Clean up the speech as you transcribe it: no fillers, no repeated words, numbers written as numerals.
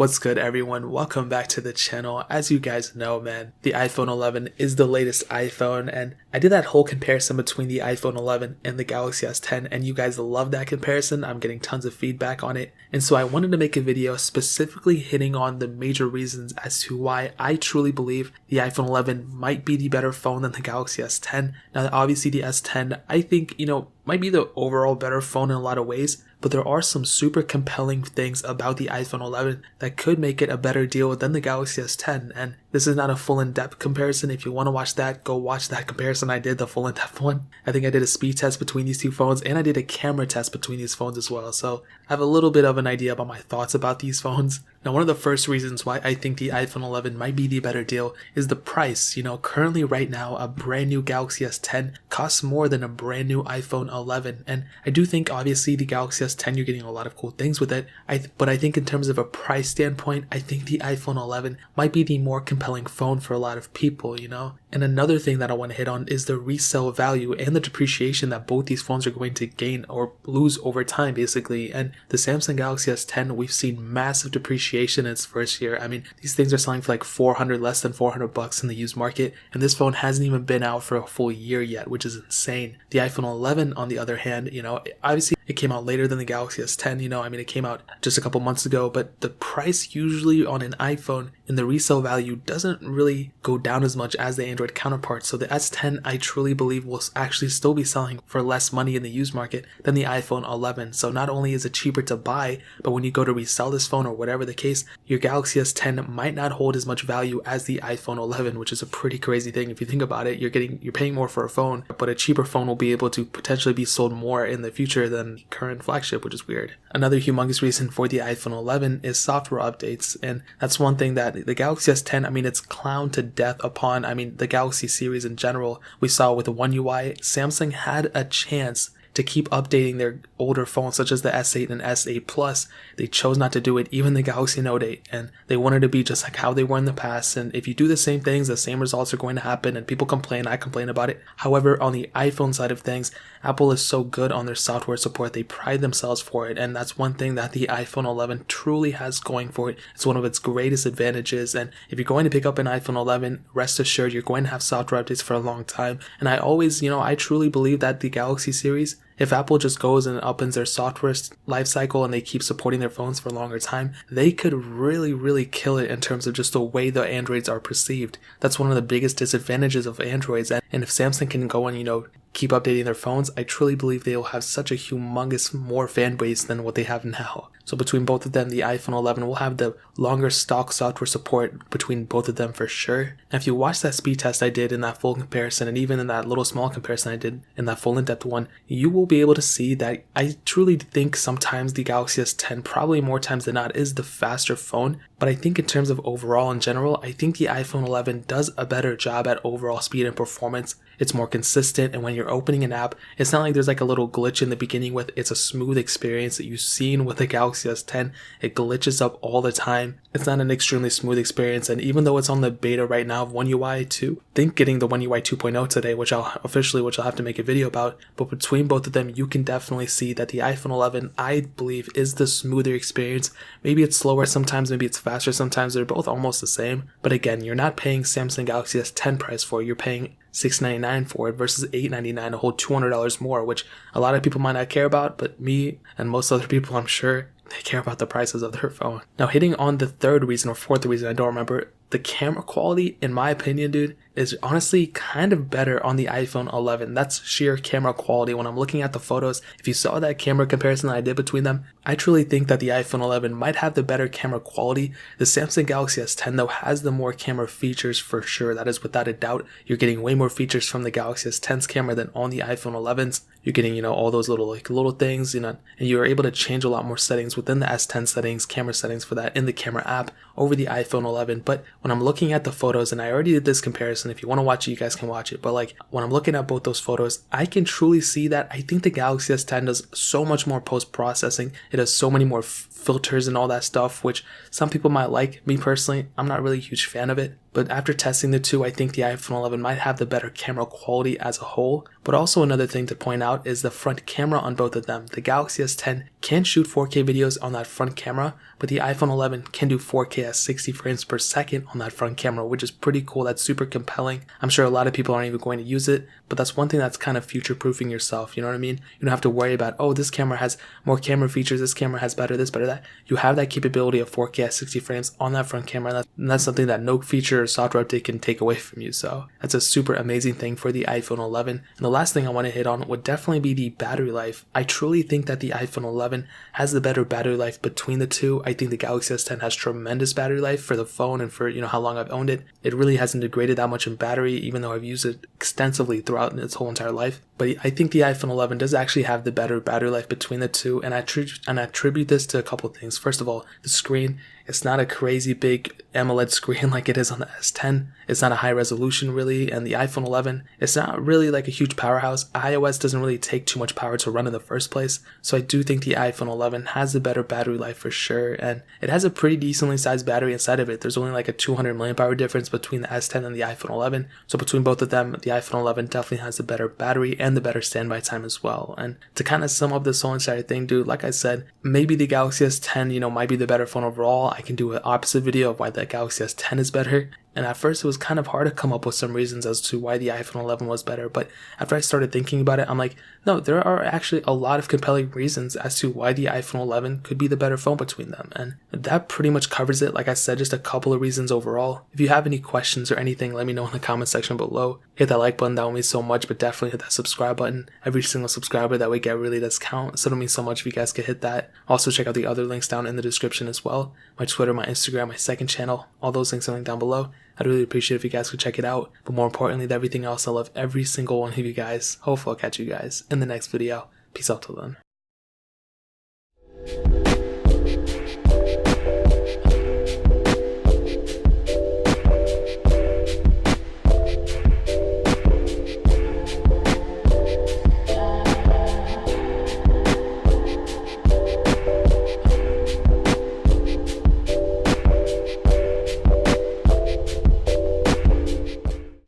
What's good, everyone? Welcome back to the channel. As you guys know, man, the iPhone 11 is the latest iPhone, and I did that whole comparison between the iPhone 11 and the Galaxy S10, and you guys love that comparison. I'm getting tons of feedback on it, and so I wanted to make a video specifically hitting on the major reasons as to why I truly believe the iPhone 11 might be the better phone than the Galaxy S10. Now, obviously, the S10, I think, might be the overall better phone in a lot of ways, but there are some super compelling things about the iPhone 11 that could make it a better deal than the Galaxy S10. And this is not a full in-depth comparison. If you want to watch that, go watch that comparison I did, the full in-depth one. I think I did a speed test between these two phones, and I did a camera test between these phones as well. So I have a little bit of an idea about my thoughts about these phones. Now, one of the first reasons why I think the iPhone 11 might be the better deal is the price. Currently right now, a brand new Galaxy S10 costs more than a brand new iPhone 11. And I do think, obviously, the Galaxy S10, you're getting a lot of cool things with it. But I think in terms of a price standpoint, I think the iPhone 11 might be the more compelling phone for a lot of people, And another thing that I want to hit on is the resale value and the depreciation that both these phones are going to gain or lose over time, basically. And the Samsung Galaxy S10, we've seen massive depreciation in its first year. I mean, these things are selling for like less than $400 in the used market, and this phone hasn't even been out for a full year yet, which is insane. The iPhone 11, on the other hand, obviously it came out later than the Galaxy S10, it came out just a couple months ago, but the price usually on an iPhone in the resale value doesn't really go down as much as the Android counterparts. So the S10, I truly believe, will actually still be selling for less money in the used market than the iPhone 11. So not only is it cheaper to buy, but when you go to resell this phone or whatever the case, your Galaxy S10 might not hold as much value as the iPhone 11, which is a pretty crazy thing. If you think about it, you're paying more for a phone, but a cheaper phone will be able to potentially be sold more in the future than the current flagship, which is weird. Another humongous reason for the iPhone 11 is software updates, and that's one thing that the Galaxy S10, it's clowned to death upon. The Galaxy series in general. We saw with the One UI, Samsung had a chance to keep updating their older phones such as the S8 and S8 Plus. They chose not to do it, even the Galaxy Note 8, and they wanted to be just like how they were in the past. And if you do the same things, the same results are going to happen, and people complain, I complain about it. However, on the iPhone side of things, Apple is so good on their software support. They pride themselves for it, and that's one thing that the iPhone 11 truly has going for it. It's one of its greatest advantages, and if you're going to pick up an iPhone 11, rest assured you're going to have software updates for a long time. And I always, I truly believe that the Galaxy series, if Apple just goes and upends their software life cycle and they keep supporting their phones for a longer time, they could really, really kill it in terms of just the way the Androids are perceived. That's one of the biggest disadvantages of Androids. And if Samsung can go and, keep updating their phones, I truly believe they will have such a humongous more fan base than what they have now. So between both of them, the iPhone 11 will have the longer stock software support between both of them for sure. And if you watch that speed test I did in that full comparison, and even in that little small comparison I did in that full in-depth one, you will be able to see that I truly think sometimes the Galaxy S10, probably more times than not, is the faster phone. But I think in terms of overall in general, I think the iPhone 11 does a better job at overall speed and performance. It's more consistent, and when you're opening an app, it's not like there's like a little glitch in the beginning with it's a smooth experience that you've seen with the Galaxy S10. It glitches up all the time. It's not an extremely smooth experience, and even though it's on the beta right now of One UI 2, I think getting the One UI 2.0 today, which I'll have to make a video about, but between both of them, you can definitely see that the iPhone 11, I believe, is the smoother experience. Maybe it's slower sometimes, maybe it's faster sometimes, they're both almost the same, but again, you're not paying Samsung Galaxy S10 price for it, you're paying $699 for it versus $899, a whole $200 more, which a lot of people might not care about, but me and most other people, I'm sure, they care about the prices of their phone. Now, hitting on the third reason or fourth reason, I don't remember, the camera quality, in my opinion, dude, is honestly kind of better on the iPhone 11. That's sheer camera quality. When I'm looking at the photos, if you saw that camera comparison that I did between them, I truly think that the iPhone 11 might have the better camera quality. The Samsung Galaxy S10, though, has the more camera features for sure. That is without a doubt. You're getting way more features from the Galaxy S10's camera than on the iPhone 11's. You're getting, all those little things, and you're able to change a lot more settings within the S10 settings, camera settings for that in the camera app over the iPhone 11. But when I'm looking at the photos, and I already did this comparison, if you want to watch it, you guys can watch it. But when I'm looking at both those photos, I can truly see that I think the Galaxy S10 does so much more post-processing. It has so many more filters and all that stuff, which some people might like. Me personally, I'm not really a huge fan of it. But after testing the two, I think the iPhone 11 might have the better camera quality as a whole. But also another thing to point out is the front camera on both of them. The Galaxy S10 can shoot 4K videos on that front camera, but the iPhone 11 can do 4K at 60 frames per second on that front camera, which is pretty cool. That's super compelling. I'm sure a lot of people aren't even going to use it, but that's one thing that's kind of future-proofing yourself, you know what I mean? You don't have to worry about, oh, this camera has more camera features, this camera has better this, better that. You have that capability of 4K at 60 frames on that front camera, and that's something that no feature or software update can take away from you. So that's a super amazing thing for the iPhone 11. And the last thing I want to hit on would definitely be the battery life. I truly think that the iPhone 11 has the better battery life between the two. I think the Galaxy S10 has tremendous battery life for the phone and for, you know, how long I've owned it. It really hasn't degraded that much in battery, even though I've used it extensively throughout its whole entire life. But I think the iPhone 11 does actually have the better battery life between the two, and I attribute this to a couple of things. First of all, the screen. It's not a crazy big AMOLED screen like it is on the S10. It's not a high resolution really, and the iPhone 11, it's not really like a huge powerhouse. iOS doesn't really take too much power to run in the first place, so I do think the iPhone 11 has the better battery life for sure, and it has a pretty decently sized battery inside of it. There's only like a 200 milliamp hour difference between the S10 and the iPhone 11, so between both of them, the iPhone 11 definitely has the better battery and the better standby time as well. And to kind of sum up this whole entire thing, dude, like I said, maybe the Galaxy S10, you know, might be the better phone overall. I can do an opposite video of why the Galaxy S10 is better. And at first it was kind of hard to come up with some reasons as to why the iPhone 11 was better, but after I started thinking about it, I'm like, no, there are actually a lot of compelling reasons as to why the iPhone 11 could be the better phone between them, and that pretty much covers it. Like I said, just a couple of reasons overall. If you have any questions or anything, let me know in the comment section below. Hit that like button, that would mean so much, but definitely hit that subscribe button. Every single subscriber that we get really does count, so it'll mean so much if you guys could hit that. Also check out the other links down in the description as well. My Twitter, my Instagram, my second channel, all those links are linked down below. I'd really appreciate if you guys could check it out. But more importantly than everything else, I love every single one of you guys. Hopefully I'll catch you guys in the next video. Peace out till then.